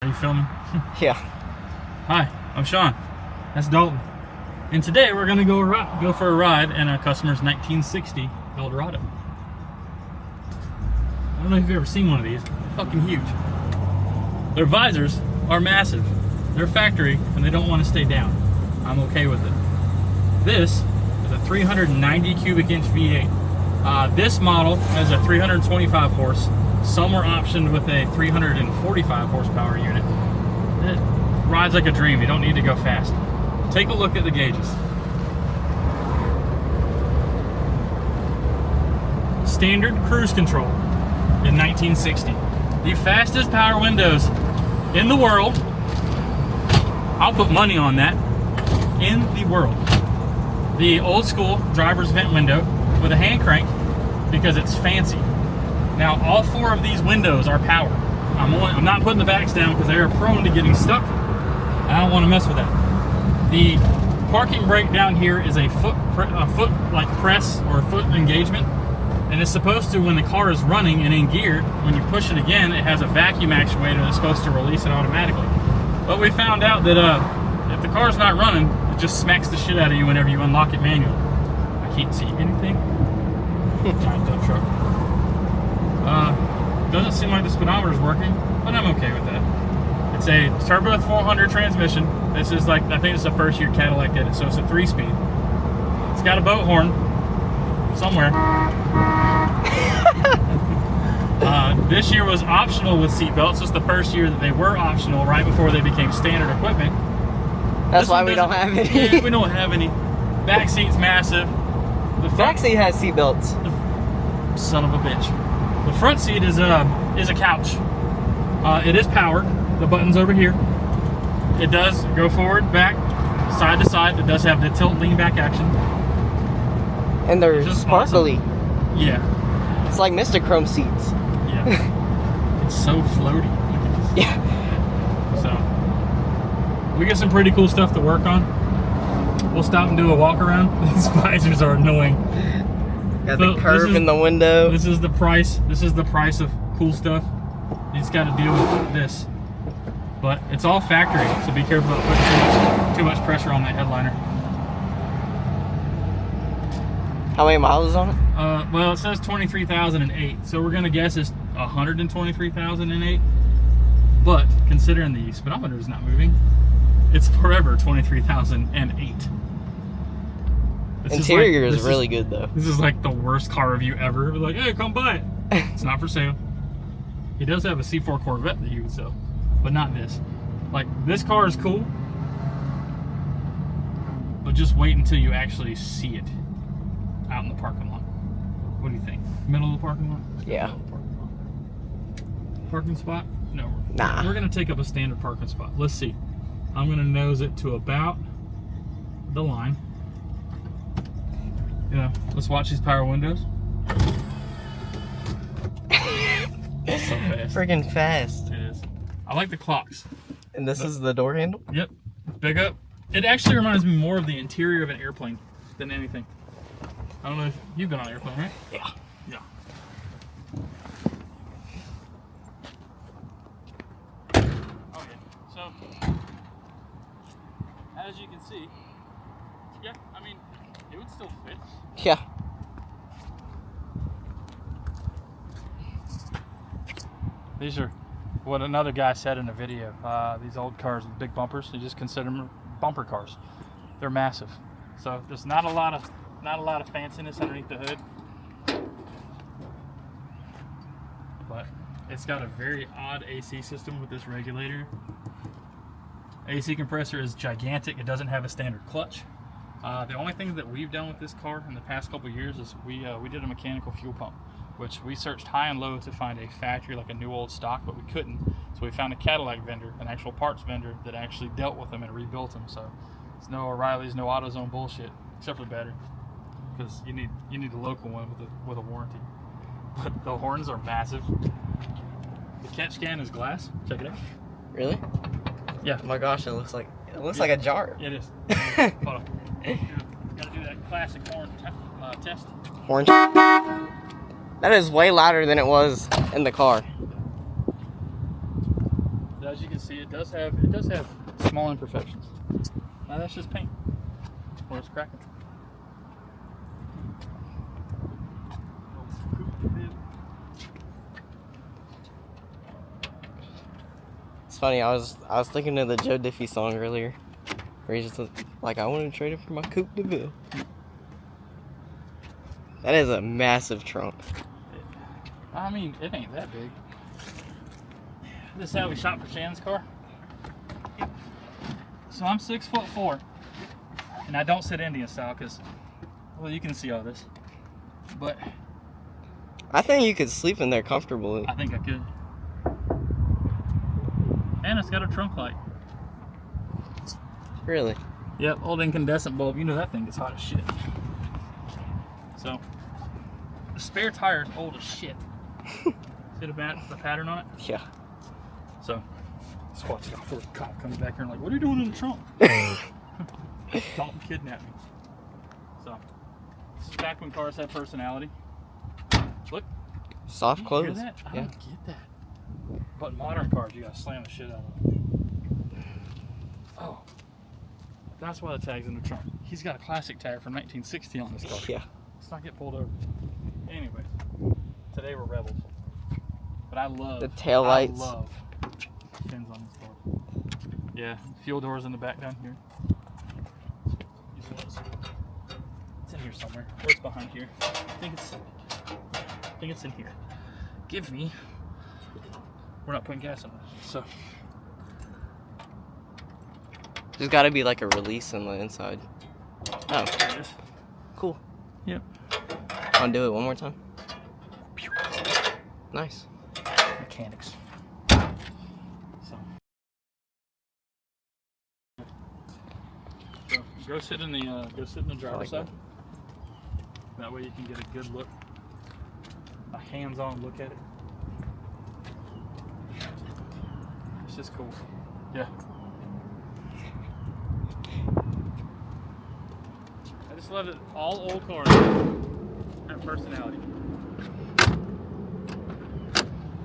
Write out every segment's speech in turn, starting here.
you filming? Yeah. Hi, I'm Sean. That's Dalton. And today we're gonna go for a ride in a customer's 1960 Eldorado. I don't know if you've ever seen one of these. They're fucking huge. Their visors are massive. They're factory and they don't want to stay down. I'm okay with it. This is a 390 cubic inch V8. This model has a 325 horse. Some were optioned with a 345 horsepower unit. It rides like a dream. You don't need to go fast. Take a look at the gauges. Standard cruise control in 1960. The fastest power windows in the world. I'll put money on that. In the world. The old school driver's vent window with a hand crank because it's fancy. Now all four of these windows are powered. I'm not putting the backs down because they are prone to getting stuck. I don't want to mess with that. The parking brake down here is a foot like press or foot engagement, and it's supposed to, when the car is running and in gear, when you push it again, it has a vacuum actuator that's supposed to release it automatically. But we found out that if the car's not running, it just smacks the shit out of you whenever you unlock it manually. I can't see anything. Giant dump truck. Doesn't seem like the speedometer's working, but I'm okay with that. It's a turbo 400 transmission. This is like, I think it's the first year Cadillac did it, so it's a 3-speed. It's got a boat horn somewhere. This year was optional with seat belts. It's the first year that they were optional, right before they became standard equipment. That's why we don't have any. Yeah, we don't have any. Back seat's massive. The Back seat has seat belts. Son of a bitch. The front seat is a couch. It is powered. The button's over here. It does go forward, back, side to side. It does have the tilt lean back action. And they're sparkly. Awesome. Yeah. It's like Mr. Chrome seats. Yeah. It's so floaty. Yeah. So we got some pretty cool stuff to work on. We'll stop and do a walk around. These visors are annoying. Got the curve in the window. This is the price. This is the price of cool stuff. You just got to deal with this. But it's all factory, so be careful about putting too much pressure on that headliner. How many miles is on it? Well, it says 23,008, so we're gonna guess it's 123,008. But considering the speedometer is not moving, it's forever 23,008. Interior is really good though. This is like the worst car review ever. We're like, hey, come buy it. It's not for sale. He does have a C4 Corvette that you would sell, but not this. Like, this car is cool, but just wait until you actually see it out in the parking lot. What do you think? Middle of the parking lot? Yeah. Parking spot? No. Nah. We're gonna take up a standard parking spot. Let's see. I'm gonna nose it to about the line. Yeah. Let's watch these power windows. So fast. Freaking fast. It is. I like the clocks. And this is the door handle? Yep. Big up. It actually reminds me more of the interior of an airplane than anything. I don't know if you've been on an airplane, right? Yeah. Yeah. Oh yeah. So, as you can see, yeah, I mean, it would still fit. Yeah. These are what another guy said in a video. These old cars with big bumpers, they just consider them bumper cars. They're massive. So there's not a lot of fanciness underneath the hood. But it's got a very odd AC system with this regulator. AC compressor is gigantic. It doesn't have a standard clutch. The only thing that we've done with this car in the past couple of years is we did a mechanical fuel pump, which we searched high and low to find a factory, like a new old stock, but we couldn't. So we found a Cadillac vendor, an actual parts vendor that actually dealt with them and rebuilt them. So it's no O'Reilly's, no AutoZone bullshit, except for the battery, because you need a local one with a warranty. But the horns are massive. The catch can is glass. Check it out. Really? Yeah. Oh my gosh, it looks like like a jar. It is. Hold on. Gotta do that classic horn test. Horn. That is way louder than it was in the car. As as you can see, it does have small imperfections. Now that's just paint, or it's cracking. It's funny. I was thinking of the Joe Diffie song earlier, where he's just like, I want to trade it for my Coupe de Ville. That is a massive trunk. I mean, it ain't that big. This is how we shot for Shannon's car. So I'm 6'4", and I don't sit Indian style because, well, you can see all this. But I think you could sleep in there comfortably. I think I could. And it's got a trunk light. Really? Yep, old incandescent bulb. You know that thing gets hot as shit. So the spare tire is old as shit. See the pattern on it? Yeah. So just watch out before the cop comes back here and like, what are you doing in the trunk? Dalton kidnapped me. So back when cars have personality. Look. Soft You clothes. hear that? I Yeah. don't get that. But modern cars, you gotta slam the shit out of them. Oh, that's why the tag's in the trunk. He's got a classic tag from 1960 on this car. Yeah. Let's not get pulled over. Anyway, today we're rebels. But I love The taillights. I love fins on this car. Yeah, fuel doors in the back down here. It's in here somewhere. Or it's behind here. I think it's in here. Give me. We're not putting gas in it, so. There's got to be like a release on the inside. Oh, There it is. cool. Yep. Undo it one more time. Nice. Mechanics. So go sit in the driver's side. That way you can get a good look, a hands-on look at it. It's just cool. Yeah. I just love it. All old cars have personality.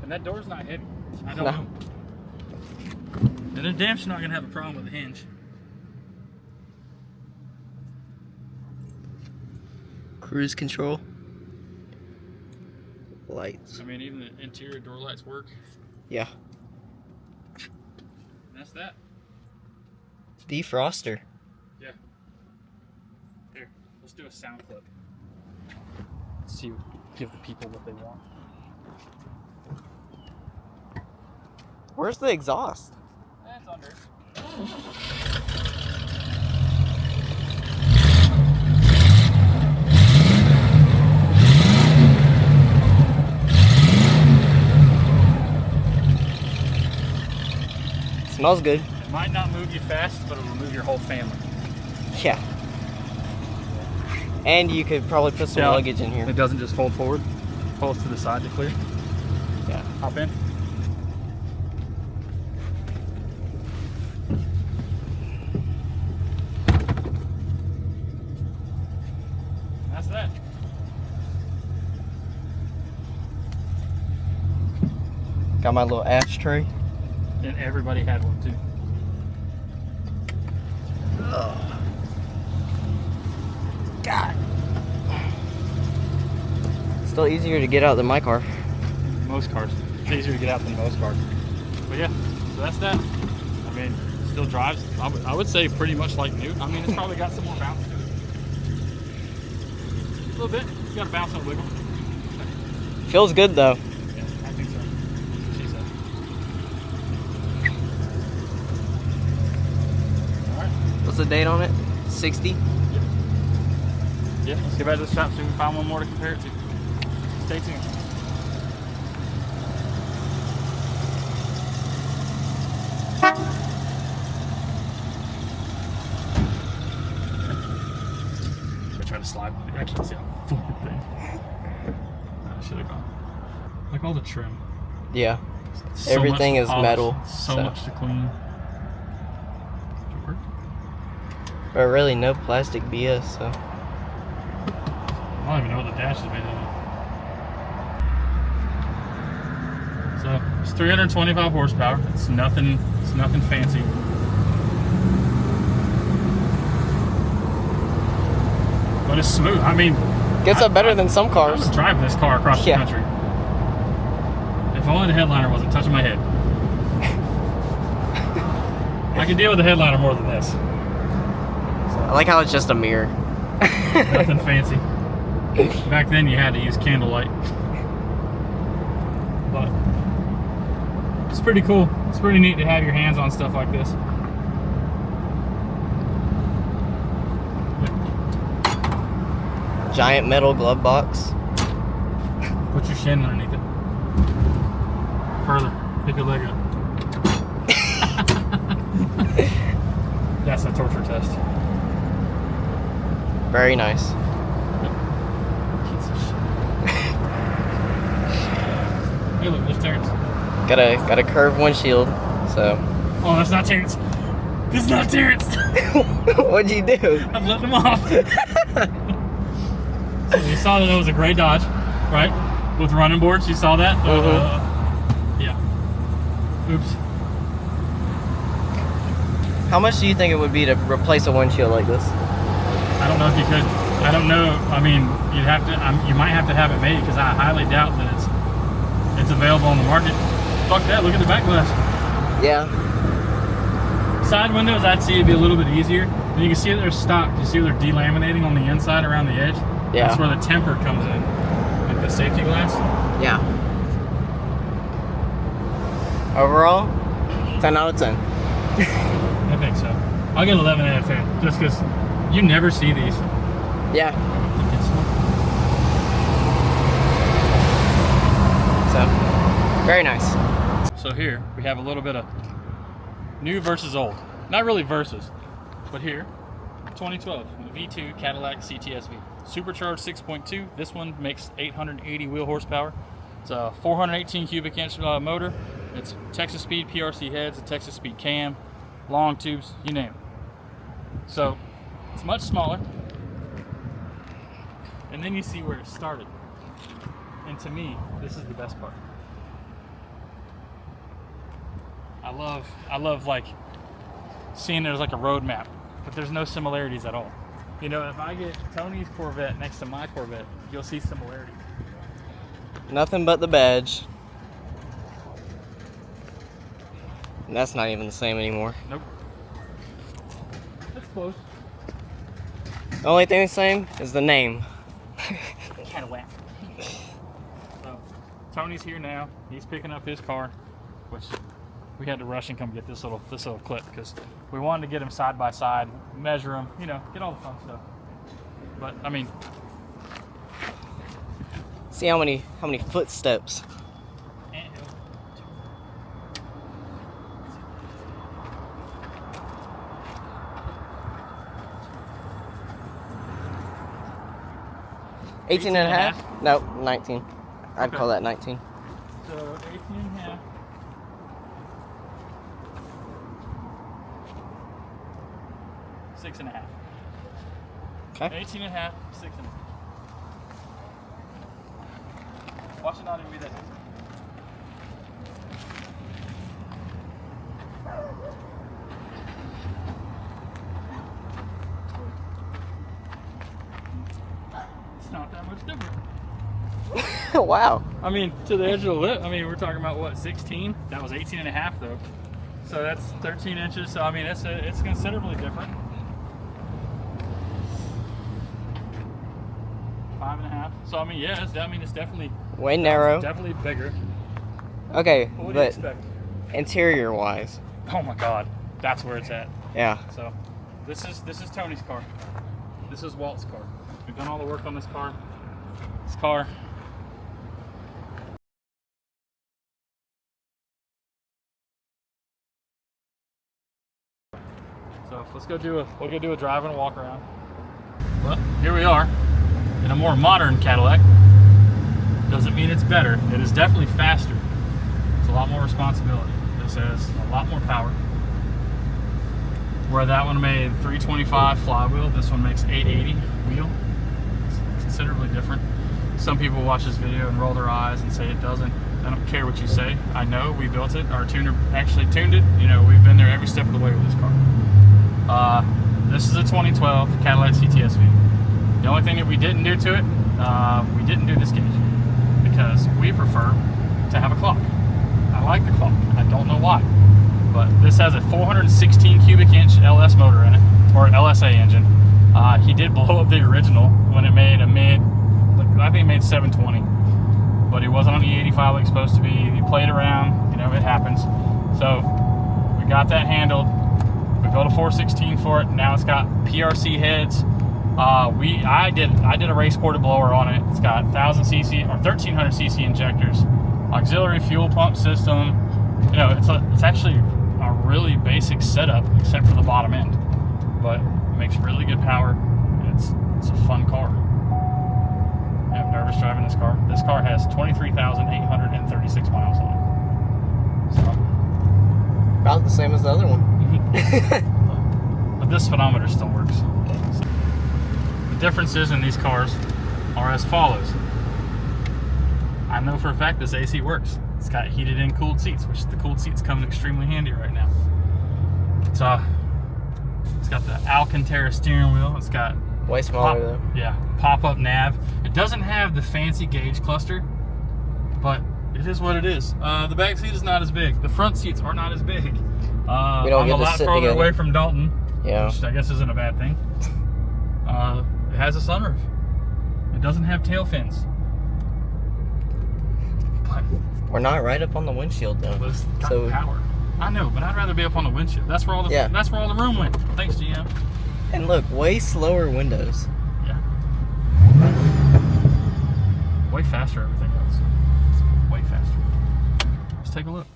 And that door's not heavy. I don't know. And then damn sure not gonna have a problem with the hinge. Cruise control. Lights. I mean, even the interior door lights work. Yeah. And that's that. Defroster. Yeah. Here, let's do a sound clip. Let's see, give the people what they want. Where's the exhaust? That's under. Smells good. It might not move you fast, but it'll move your whole family. Yeah. And you could probably put some luggage in here. It doesn't just fold forward. Folds to the side to clear. Yeah. Hop in. That's that. Got my little ashtray. And everybody had one too. Oh. God. Still easier to get out than my car. Most cars. It's easier to get out than most cars. But yeah, so that's that. I mean, still drives, I would say pretty much like new. I mean, it's probably got some more bounce to it. A little bit. It's got a bounce and a wiggle. Feels good though. Yeah, I think so. She said. Alright. What's the date on it? 60? Yeah, let's get back to the shop so we can find one more to compare it to. Stay tuned. I try to slide. I can't see how fucking thing. I should have gone. Like all the trim. Yeah. So Everything much is polish, metal. So much to clean. But really no plastic BS, so. I don't even know what the dash is made of. So, It's 325 horsepower. It's nothing fancy. But it's smooth. I mean, Gets up better than some I cars. would drive this car across the country. If only the headliner wasn't touching my head. I can deal with the headliner more than this. I like how it's just a mirror. Nothing fancy. Back then you had to use candlelight. But it's pretty cool. It's pretty neat to have your hands on stuff like this. Giant metal glove box. Put your shin underneath it. Further. Pick your leg up. That's a torture test. Very nice. Hey, look, there's Terrence. Got a curved windshield, so. Oh, that's not Terrence. This is not Terrence. What'd you do? I'm letting him off. So you saw that it was a gray Dodge, right? With running boards, you saw that? Yeah. Oops. How much do you think it would be to replace a windshield like this? I don't know if you could. I don't know. I mean, you'd have to. You might have to have it made because I highly doubt that it's available on the market. Fuck that! Look at the back glass. Yeah. Side windows, I'd see it'd be a little bit easier. And you can see that they're stocked. You see they're delaminating on the inside around the edge. Yeah. That's where the temper comes in, like the safety glass. Yeah. Overall, 10 out of 10. I think so. I'll get 11 out of 10 just because you never see these. Yeah. So, very nice. So here we have a little bit of new versus old. Not really versus, but here, 2012 V2 Cadillac CTS-V. Supercharged 6.2. This one makes 880 wheel horsepower. It's a 418 cubic inch motor. It's Texas Speed PRC heads, a Texas Speed cam, long tubes, you name it. So it's much smaller. And then you see where it started. And to me, this is the best part. I love like seeing there's like a road map, but there's no similarities at all. You know, if I get Tony's Corvette next to my Corvette, you'll see similarities. Nothing but the badge. And that's not even the same anymore. Nope. That's close. The only thing the same is the name. Cadillac. So, Tony's here now. He's picking up his car, which we had to rush and come get this little clip because we wanted to get him side by side, measure him, you know, get all the fun stuff. But I mean, see how many footsteps. $18 and a half? No, 19. I'd call that 19. So 18 and a half. Six and a half. Okay. 18 and a half, 6 and a half. Watch it not even be that. It's not that much different. Wow. I mean, to the edge of the lip, I mean, we're talking about what, 16? That was 18 and a half though. So that's 13 inches. So I mean, it's considerably different. 5 and a half. So I mean, yeah, it's definitely Way narrow. definitely bigger. Okay, What do you but expect? interior wise. Oh my God, that's where it's at. Yeah. So this is Tony's car. This is Walt's car. We've done all the work on this car. This car. So we'll go do a drive and a walk around. Well, here we are in a more modern Cadillac. Doesn't mean it's better. It is definitely faster. It's a lot more responsibility. This has a lot more power. Where that one made 325 flywheel, this one makes 880 wheel. It's considerably different. Some people watch this video and roll their eyes and say it doesn't. I don't care what you say. I know we built it. Our tuner actually tuned it. You know, we've been there every step of the way with this car. This is a 2012 Cadillac CTS-V. The only thing that we didn't do to it, we didn't do this gauge because we prefer to have a clock. I like the clock. I don't know why, but this has a 416 cubic inch LS motor in it, or LSA engine. He did blow up the original when it made a I think it made 720, but he wasn't on the 85 like it's supposed to be. He played around, you know, it happens. So we got that handled. We built a 416 for it. Now it's got PRC heads. I did a race ported blower on it. It's got 1000 cc or 1300 cc injectors, auxiliary fuel pump system. You know, it's actually a really basic setup except for the bottom end, but it makes really good power. It's a fun car. I'm nervous driving this car. This car has 23,836 miles on it. So about the same as the other one. But this speedometer still works. So, the differences in these cars are as follows. I know for a fact this AC works. It's got heated and cooled seats, which the cooled seats come in extremely handy right now. It's got the Alcantara steering wheel. It's got way smaller though. Yeah, pop-up nav. It doesn't have the fancy gauge cluster, but it is what it is. The back seat is not as big. The front seats are not as big. We don't I'm get a to lot sit further together. away from Dalton, Yeah. which I guess isn't a bad thing. It has a sunroof. It doesn't have tail fins. But We're not right up on the windshield though. it's got So power. I know, but I'd rather be up on the windshield. That's where all the room went. Thanks, GM. and look, way slower windows. Yeah. Way faster everything else. Way faster. Let's take a look.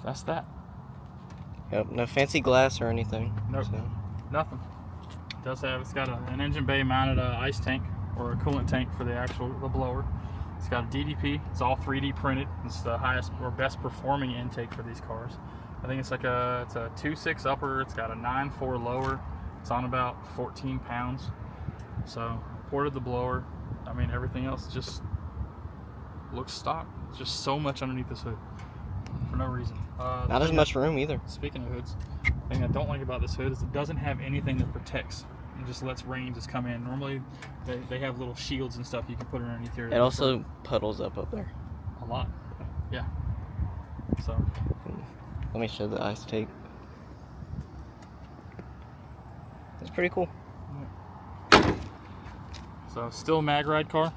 That's that. Yep, no fancy glass or anything. Nope. So. Nothing. It does have, it's got an engine bay mounted ice tank or a coolant tank for the blower. It's got a DDP. It's all 3D printed. It's the highest or best performing intake for these cars. I think it's like it's a 2.6 upper. It's got a 9.4 lower. It's on about 14 pounds. So ported the blower. I mean, everything else just looks stock. It's just so much underneath this hood for no reason. Not as much room either. Speaking of hoods, the thing I don't like about this hood is it doesn't have anything that protects. It just lets rain just come in. Normally, they have little shields and stuff you can put underneath here. It also puddles up there. A lot. Yeah. So. Let me show the ice tape. It's pretty cool. So still mag ride car.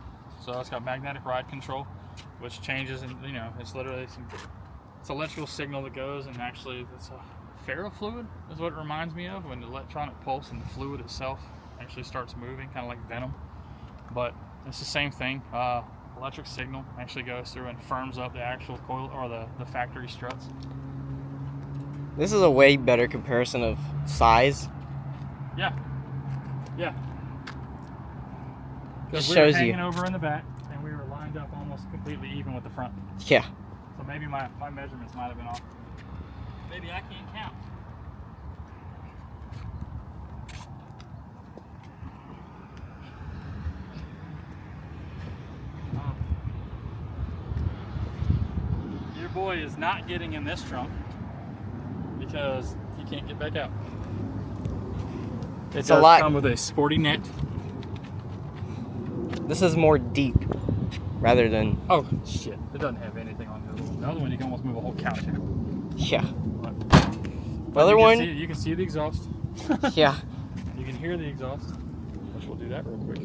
So it's got magnetic ride control, which changes, and you know, it's literally it's electrical signal that goes, and actually it's a ferrofluid is what it reminds me of, when the electronic pulse and the fluid itself actually starts moving, kind of like venom. But it's the same thing. Electric signal actually goes through and firms up the actual coil or the factory struts. This is a way better comparison of size. Yeah. Yeah. Just We were shows hanging you. over in the back, and we were lined up almost completely even with the front. Yeah. So maybe my measurements might have been off. Maybe I can't count. Your boy is not getting in this trunk because he can't get back out. It It's does a lot. come with a sporty net. This is more deep rather than. Oh shit! It doesn't have anything on the other one. The other one you can almost move a whole couch in. Yeah. But The other one. you can see the exhaust. Yeah. You can hear the exhaust, which we'll do that real quick.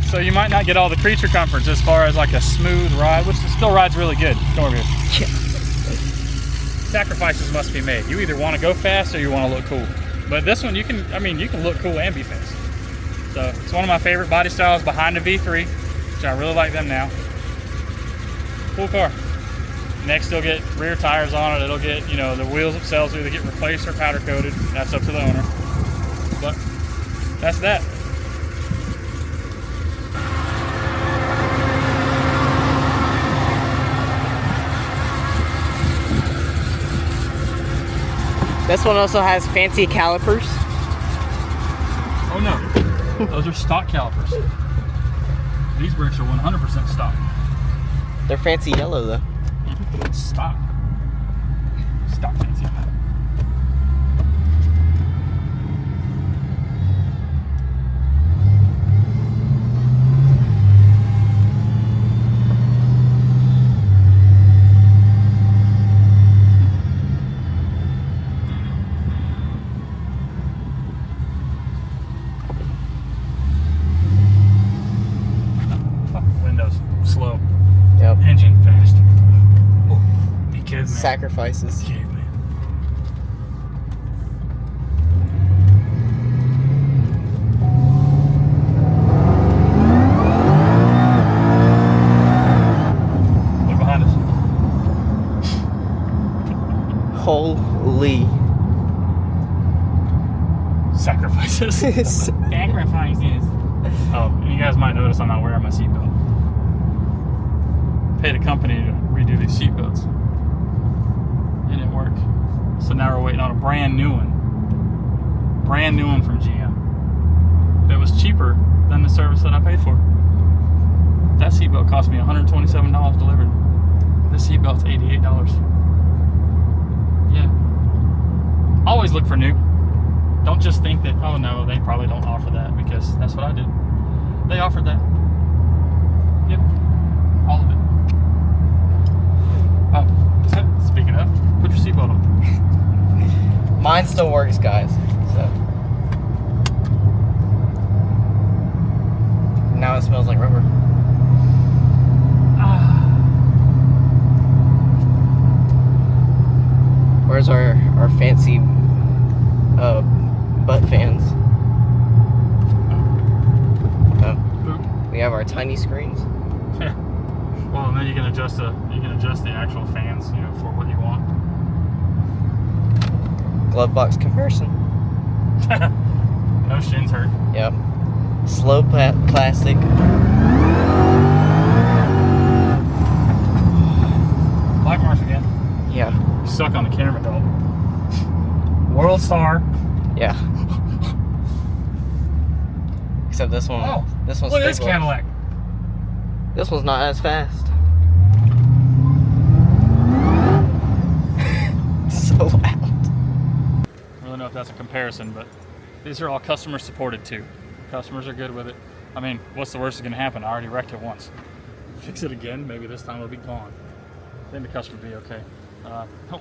So you might not get all the creature comforts as far as like a smooth ride, which still rides really good. Come over here. Sacrifices must be made. You either want to go fast or you want to look cool. But this one, you can look cool and be fast. So it's one of my favorite body styles behind the V3, which I really like them now. Cool car. Next, they'll get rear tires on it. It'll get, you know, the wheels themselves will either get replaced or powder coated. That's up to the owner. But that's that. This one also has fancy calipers. Oh no, those are stock calipers. These brakes are 100% stock. They're fancy yellow though. Stock. Stock fancy. Windows slow. Yep. Engine fast. Oh, be kidding me. Sacrifices. Caveman. Look behind us. Holy. Sacrifices. Sacrifices. Oh, and you guys might notice I'm not wearing my seatbelt. Paid a company to redo these seatbelts. It didn't work. So now we're waiting on a brand new one. Brand new one from GM. That was cheaper than the service that I paid for. That seatbelt cost me $127 delivered. This seatbelt's $88. Yeah. Always look for new. Don't just think that, oh no, they probably don't offer that, because that's what I did. They offered that. Yep. All of it. Oh, speaking of, put your seatbelt on. Mine still works, guys. So now it smells like rubber. Where's our fancy butt fans? We have our tiny screens. Yeah. Well, and then you can adjust the actual fans, you know, for what you want. Glove box comparison. No shins hurt. Yep. Slow plastic. Black marks again. Yeah. You suck on the camera, dog. World star. Yeah. Except this one. Oh, this one's look at this stabilized. Cadillac. This one's not as fast. So loud. I don't really know if that's a comparison, but these are all customer supported too. Customers are good with it. I mean, what's the worst that's gonna happen? I already wrecked it once. Fix it again, maybe this time it'll be gone. Then the customer will be okay.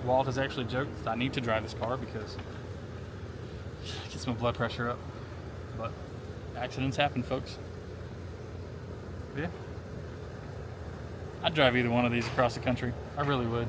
Walt has actually joked I need to drive this car because it gets my blood pressure up. But accidents happen, folks. Yeah. I'd drive either one of these across the country. I really would.